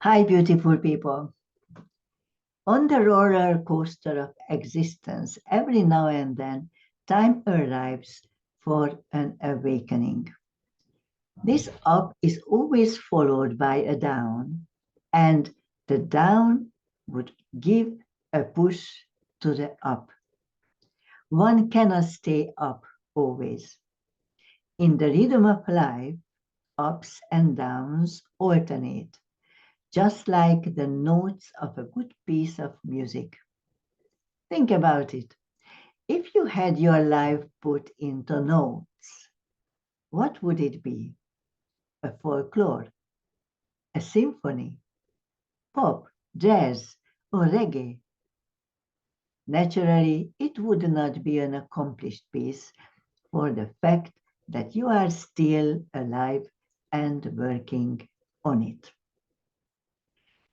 Hi, beautiful people. On the roller coaster of existence, every now and then, time arrives for an awakening. This up is always followed by a down, and the down would give a push to the up. One cannot stay up always. In the rhythm of life, ups and downs alternate, just like the notes of a good piece of music. Think about it. If you had your life put into notes, what would it be? A folklore, a symphony, pop, jazz, or reggae? Naturally, it would not be an accomplished piece for the fact that you are still alive and working on it.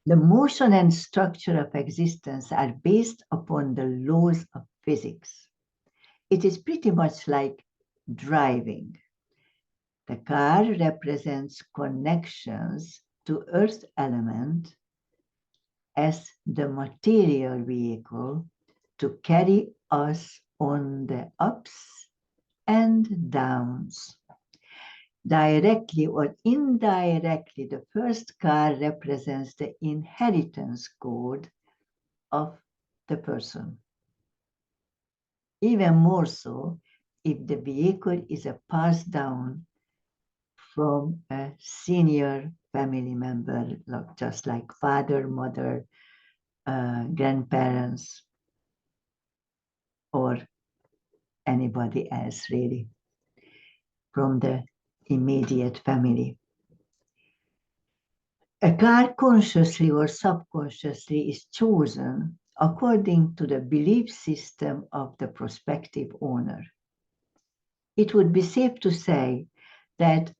The motion and structure of existence are based upon the laws of physics. It is pretty much like driving. The car represents connections to Earth element as the material vehicle to carry us on the ups and downs. Directly or indirectly, the first car represents the inheritance code of the person. Even more so if the vehicle is a passed down from a senior family member, just like father, mother, grandparents, or anybody else really from the immediate family. A car consciously or subconsciously is chosen according to the belief system of the prospective owner. It would be safe to say that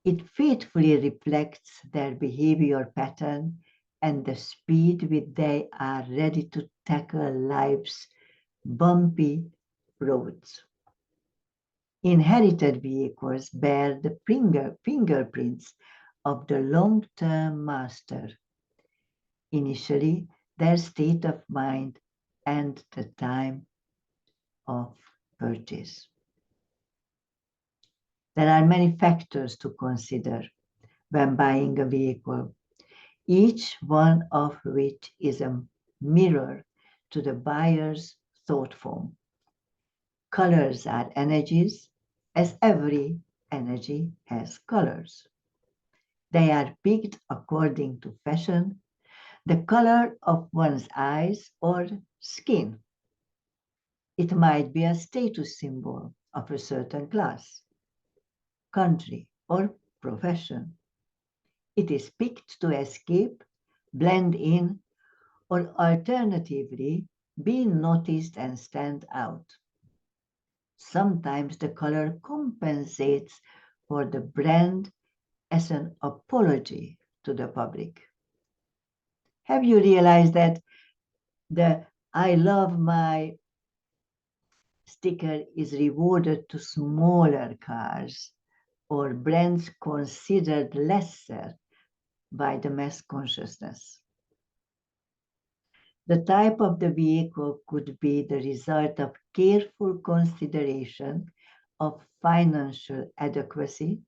it faithfully reflects their behavior pattern and the speed with they are ready to tackle life's bumpy roads. Inherited vehicles bear the fingerprints of the long-term master, initially their state of mind and the time of purchase. There are many factors to consider when buying a vehicle, each one of which is a mirror to the buyer's thought form. Colors are energies, as every energy has colors. They are picked according to fashion, the color of one's eyes or skin. It might be a status symbol of a certain class, country, or profession. It is picked to escape, blend in, or alternatively be noticed and stand out. Sometimes the color compensates for the brand as an apology to the public. Have you realized that the I love my sticker is rewarded to smaller cars or brands considered lesser by the mass consciousness? The type of the vehicle could be the result of careful consideration of financial adequacy,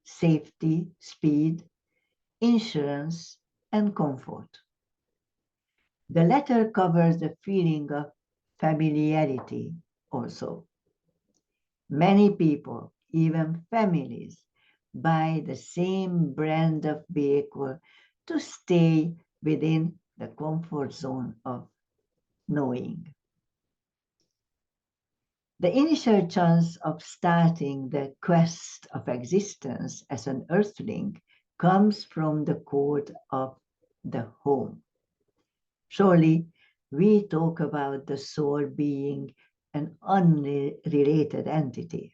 safety, speed, insurance, and comfort. The latter covers the feeling of familiarity also. Many people, even families, buy the same brand of vehicle to stay within the comfort zone of knowing. The initial chance of starting the quest of existence as an earthling comes from the code of the home. Surely, we talk about the soul being an unrelated entity.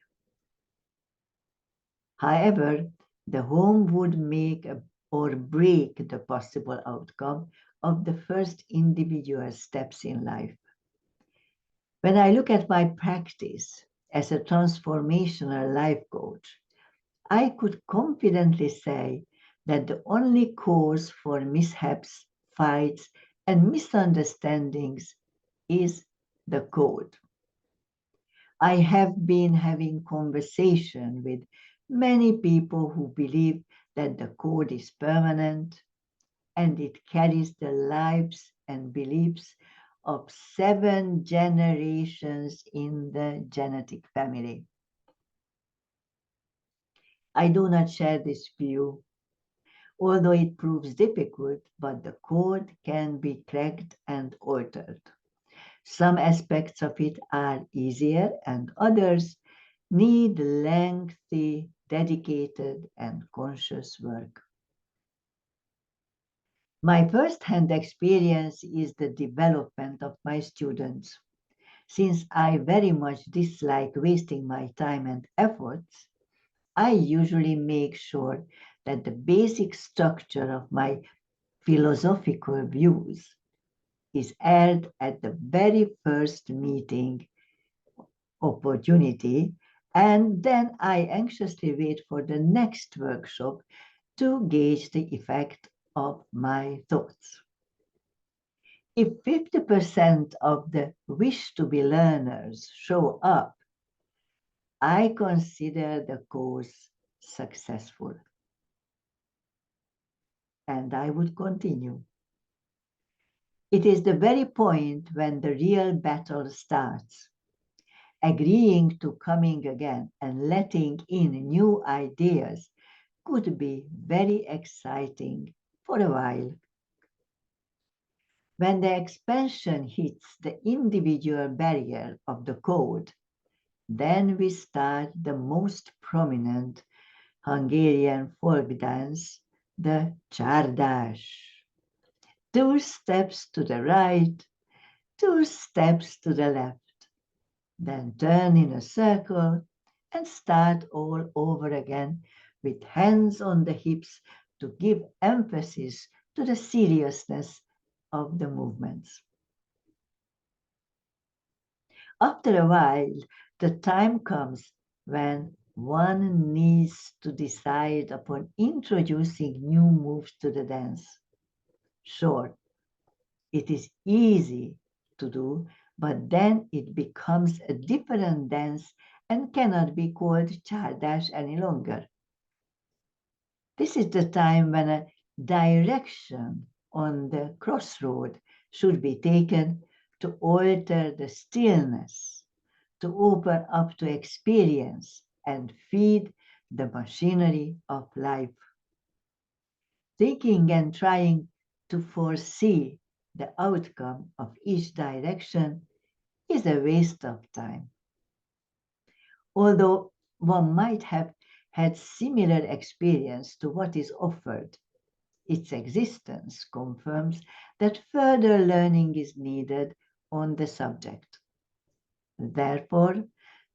However, the home would make or break the possible outcome of the first individual steps in life. When I look at my practice as a transformational life coach, I could confidently say that the only cause for mishaps, fights, and misunderstandings is the code. I have been having conversation with many people who believe that the code is permanent and it carries the lives and beliefs of 7 generations in the genetic family. I do not share this view, although it proves difficult, but the code can be cracked and altered. Some aspects of it are easier and others need lengthy, dedicated, and conscious work. My first-hand experience is the development of my students. Since I very much dislike wasting my time and efforts, I usually make sure that the basic structure of my philosophical views is aired at the very first meeting opportunity, and then I anxiously wait for the next workshop to gauge the effect of my thoughts. If 50% of the wish to be learners show up, I consider the course successful. And I would continue. It is the very point when the real battle starts. Agreeing to coming again and letting in new ideas could be very exciting for a while. When the expansion hits the individual barrier of the code, then we start the most prominent Hungarian folk dance, the Csárdas. 2 steps to the right, 2 steps to the left, then turn in a circle and start all over again with hands on the hips to give emphasis to the seriousness of the movements. After a while, the time comes when one needs to decide upon introducing new moves to the dance. Sure, it is easy to do, but then it becomes a different dance and cannot be called Csárdas any longer. This is the time when a direction on the crossroad should be taken to alter the stillness, to open up to experience and feed the machinery of life. Thinking and trying to foresee the outcome of each direction is a waste of time. Although one might have had similar experience to what is offered, its existence confirms that further learning is needed on the subject. Therefore,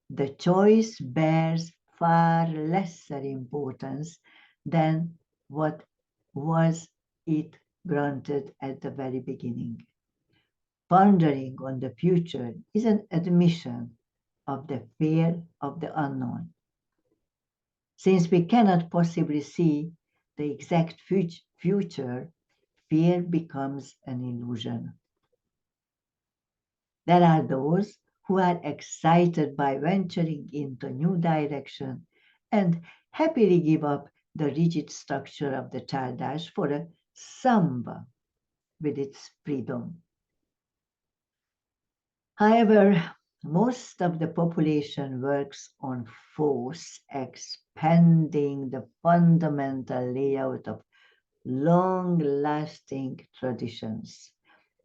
the choice bears far lesser importance than what was it granted at the very beginning. Pondering on the future is an admission of the fear of the unknown. Since we cannot possibly see the exact future, fear becomes an illusion. There are those who are excited by venturing into new direction and happily give up the rigid structure of the Csárdas for a samba with its freedom. However, most of the population works on force, expanding the fundamental layout of long-lasting traditions,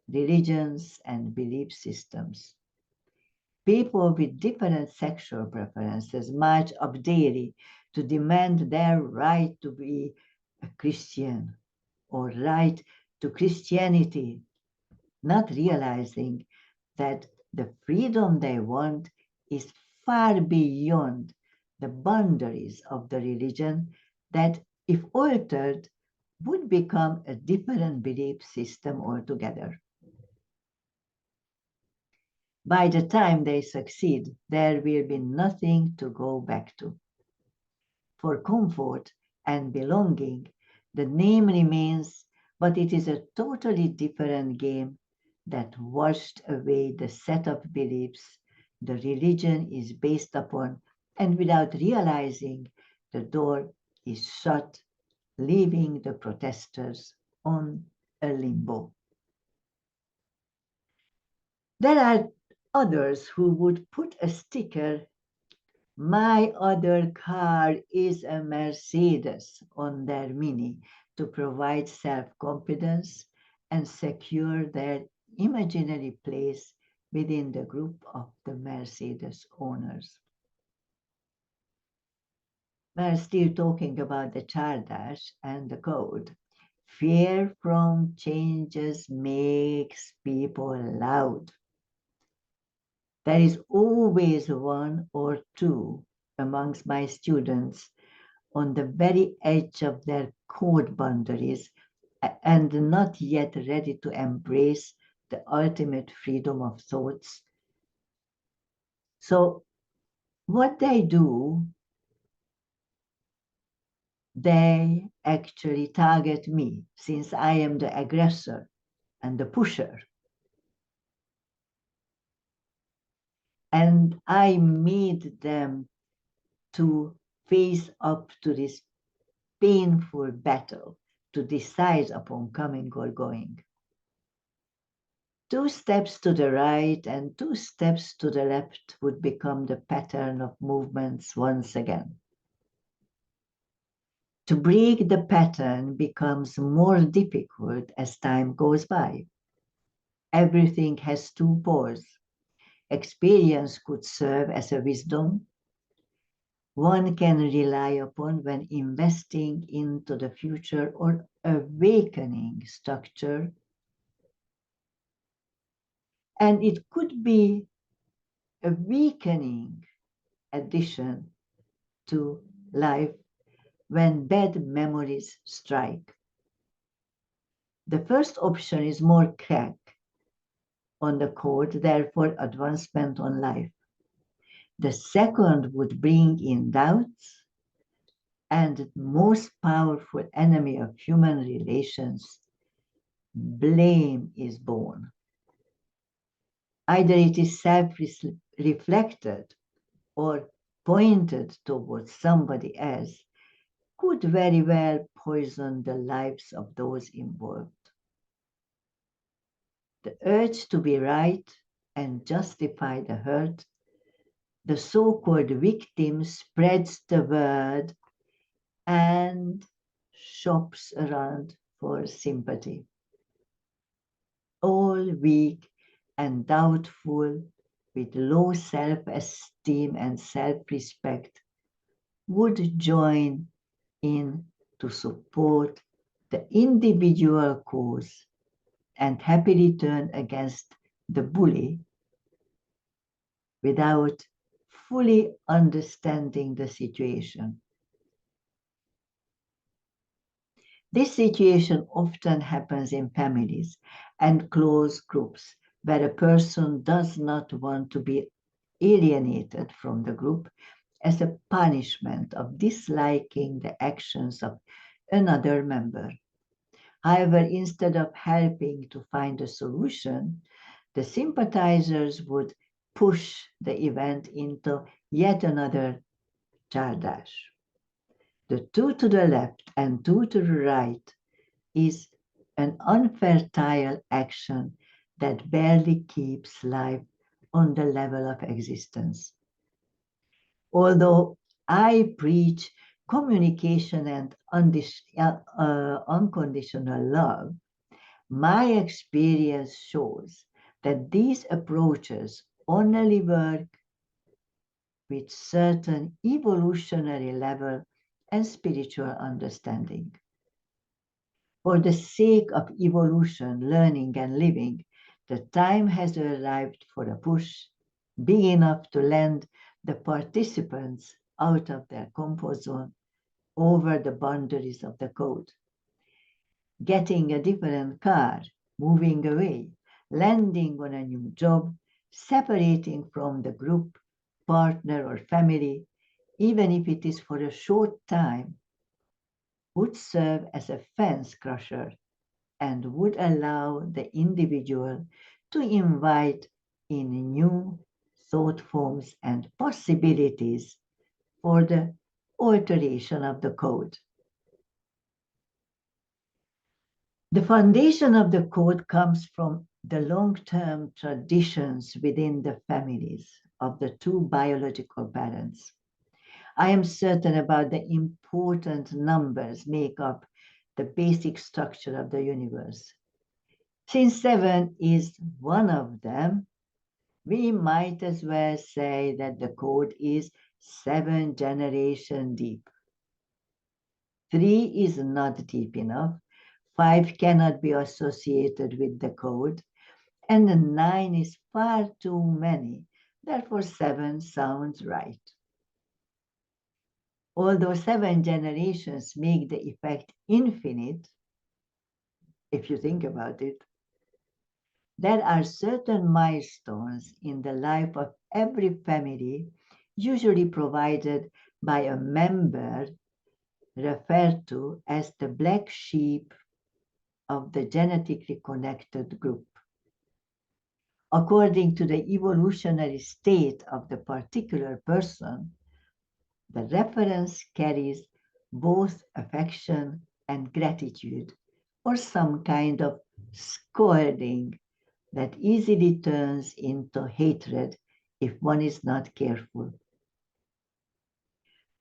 religions, and belief systems. People with different sexual preferences march up daily to demand their right to be a Christian or right to Christianity, not realizing that the freedom they want is far beyond the boundaries of the religion that, if altered, would become a different belief system altogether. By the time they succeed, there will be nothing to go back to. For comfort and belonging, The name remains, but it is a totally different game that washed away the set of beliefs the religion is based upon, and without realizing, the door is shut, leaving the protesters on a limbo. There are others who would put a sticker, "My other car is a Mercedes," on their Mini to provide self-confidence and secure their imaginary place within the group of the Mercedes owners. We're still talking about the Chardash and the code. Fear from changes makes people loud. There is always one or two amongst my students on the very edge of their code boundaries and not yet ready to embrace the ultimate freedom of thoughts. So, what they do, they actually target me since I am the aggressor and the pusher. And I made them to face up to this painful battle to decide upon coming or going. 2 steps to the right and 2 steps to the left would become the pattern of movements once again. To break the pattern becomes more difficult as time goes by. Everything has 2 poles. Experience could serve as a wisdom one can rely upon when investing into the future or awakening structure. And it could be a weakening addition to life when bad memories strike. The first option is more crack on the code, therefore advancement on life. The second would bring in doubts, and the most powerful enemy of human relations, blame, is born. Either it is self-reflected or pointed towards somebody else, could very well poison the lives of those involved. The urge to be right and justify the hurt, the so-called victim spreads the word and shops around for sympathy. All weak and doubtful, with low self-esteem and self-respect, would join in to support the individual cause and happily turn against the bully without fully understanding the situation. This situation often happens in families and close groups where a person does not want to be alienated from the group as a punishment of disliking the actions of another member. However, instead of helping to find a solution, the sympathizers would push the event into yet another Chardash. The 2 to the left and 2 to the right is an unfertile action that barely keeps life on the level of existence. Although I preach communication and unconditional love, my experience shows that these approaches only work with certain evolutionary level and spiritual understanding. For the sake of evolution, learning, and living, the time has arrived for a push big enough to land the participants out of their comfort zone over the boundaries of the code. Getting a different car, moving away, landing on a new job, separating from the group, partner, or family, even if it is for a short time, would serve as a fence crusher and would allow the individual to invite in new thought forms and possibilities for the alteration of the code. The foundation of the code comes from the long-term traditions within the families of the two biological parents. I am certain about the important numbers make up the basic structure of the universe. Since 7 is one of them, we might as well say that the code is 7 generations deep. 3 is not deep enough. 5 cannot be associated with the code. And 9 is far too many. Therefore, 7 sounds right. Although 7 generations make the effect infinite, if you think about it, there are certain milestones in the life of every family, usually provided by a member referred to as the black sheep of the genetically connected group. According to the evolutionary state of the particular person, the reference carries both affection and gratitude, or some kind of scolding that easily turns into hatred if one is not careful.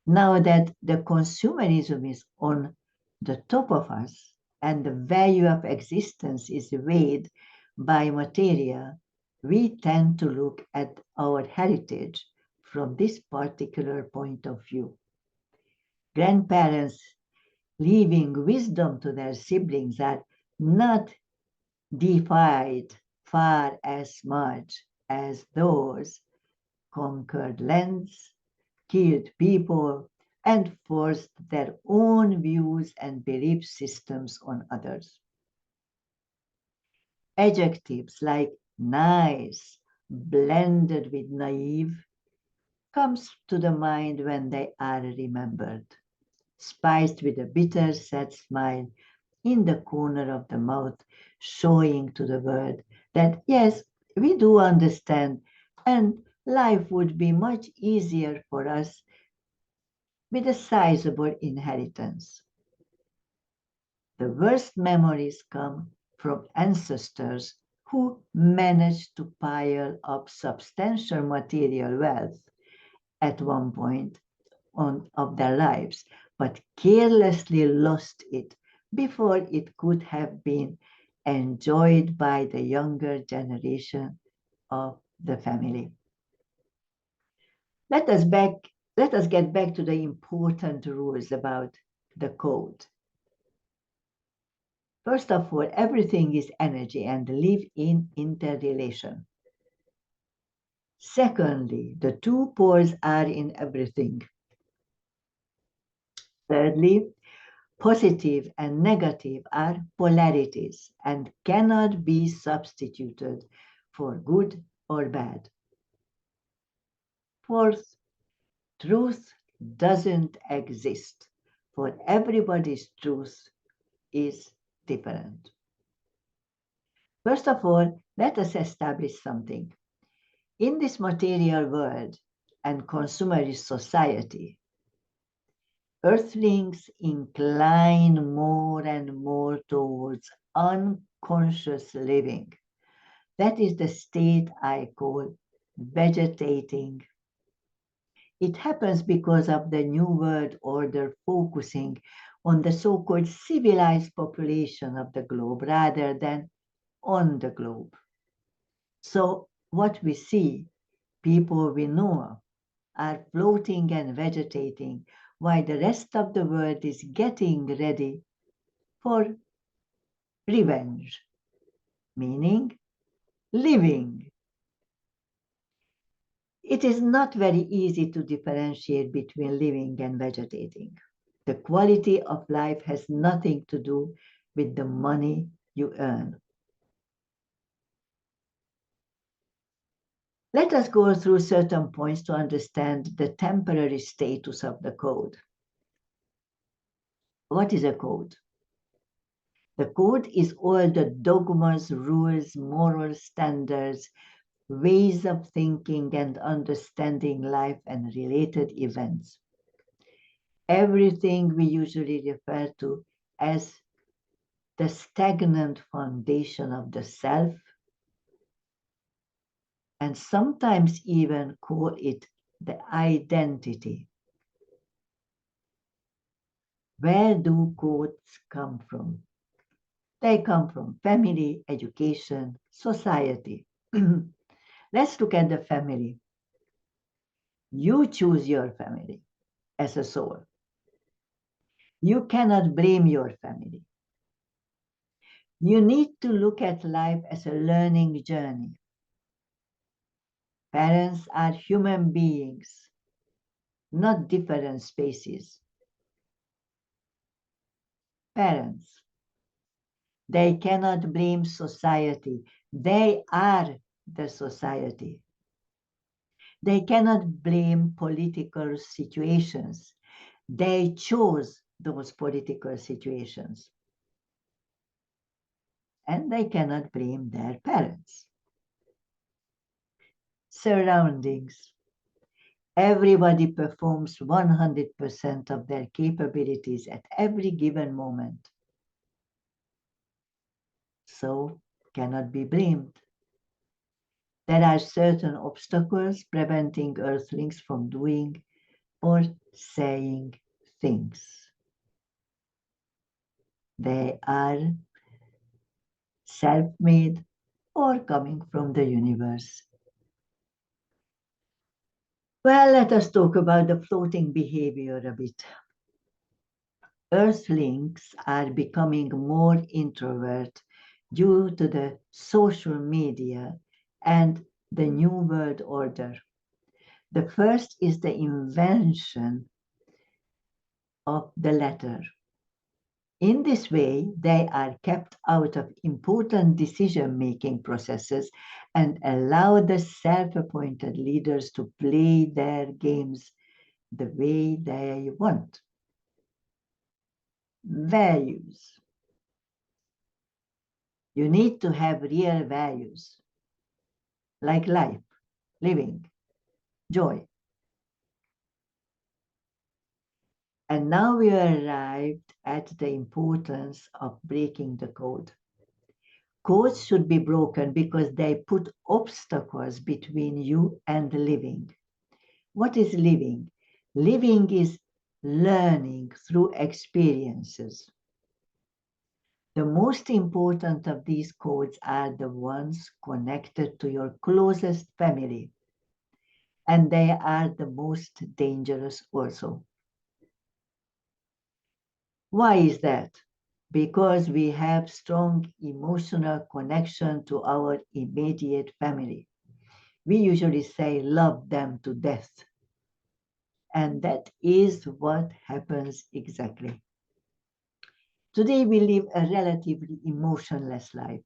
Now that the consumerism is on the top of us and the value of existence is weighed by material, we tend to look at our heritage from this particular point of view. Grandparents leaving wisdom to their siblings are not defied far as much as those conquered lands, killed people, and forced their own views and belief systems on others. Adjectives like nice, blended with naive, comes to the mind when they are remembered, spiced with a bitter, sad smile in the corner of the mouth, showing to the world that yes, we do understand, and life would be much easier for us with a sizable inheritance. The worst memories come from ancestors who managed to pile up substantial material wealth at one point of their lives, but carelessly lost it before it could have been enjoyed by the younger generation of the family. Let us get back to the important rules about the code. First of all, everything is energy and live in interrelation. Secondly, the two poles are in everything. Thirdly, positive and negative are polarities and cannot be substituted for good or bad. Fourth, truth doesn't exist, for everybody's truth is different. First of all, let us establish something. In this material world and consumerist society, earthlings incline more and more towards unconscious living. That is the state I call vegetating. It happens because of the New World Order focusing on the so-called civilized population of the globe rather than on the globe. So what we see, people we know, are floating and vegetating while the rest of the world is getting ready for revenge, meaning living. It is not very easy to differentiate between living and vegetating. The quality of life has nothing to do with the money you earn. Let us go through certain points to understand the temporary status of the code. What is a code? The code is all the dogmas, rules, moral standards, ways of thinking and understanding life and related events. Everything we usually refer to as the stagnant foundation of the self, and sometimes even call it the identity. Where do codes come from? They come from family, education, society. Let's look at the family. You choose your family as a soul. You cannot blame your family. You need to look at life as a learning journey. Parents are human beings, not different species. Parents, they cannot blame society. They are the society. They cannot blame political situations. They chose those political situations. And they cannot blame their parents. Surroundings. Everybody performs 100% of their capabilities at every given moment. So cannot be blamed. There are certain obstacles preventing earthlings from doing or saying things. They are self-made or coming from the universe. Well, let us talk about the floating behavior a bit. Earthlings are becoming more introvert due to the social media and the New World Order. The first is the invention of the letter. In this way, they are kept out of important decision-making processes and allow the self-appointed leaders to play their games the way they want. Values. You need to have real values, like life, living, joy. And now we arrived at the importance of breaking the code. Codes should be broken because they put obstacles between you and living. What is living? Living is learning through experiences. The most important of these codes are the ones connected to your closest family, and they are the most dangerous also. Why is that? Because we have strong emotional connection to our immediate family. We usually say love them to death. And that is what happens exactly. Today we live a relatively emotionless life.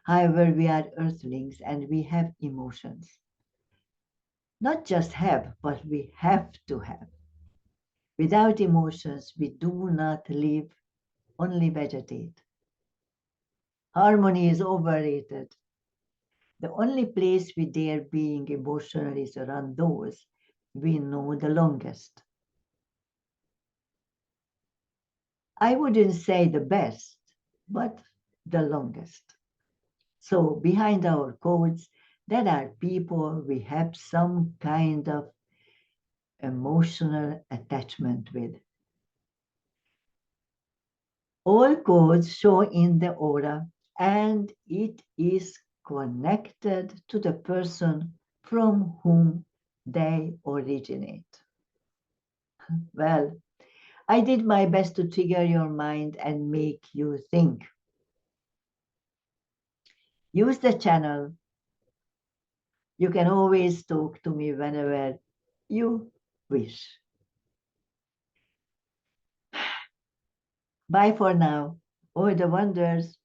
However, we are earthlings and we have emotions. Not just have, but we have to have. Without emotions, we do not live, only vegetate. Harmony is overrated. The only place we dare being emotional is around those we know the longest. I wouldn't say the best, but the longest. So behind our codes, there are people we have some kind of emotional attachment with. All codes show in the aura, and it is connected to the person from whom they originate. Well, I did my best to trigger your mind and make you think. Use the channel. You can always talk to me whenever you wish. Bye for now. All the wonders.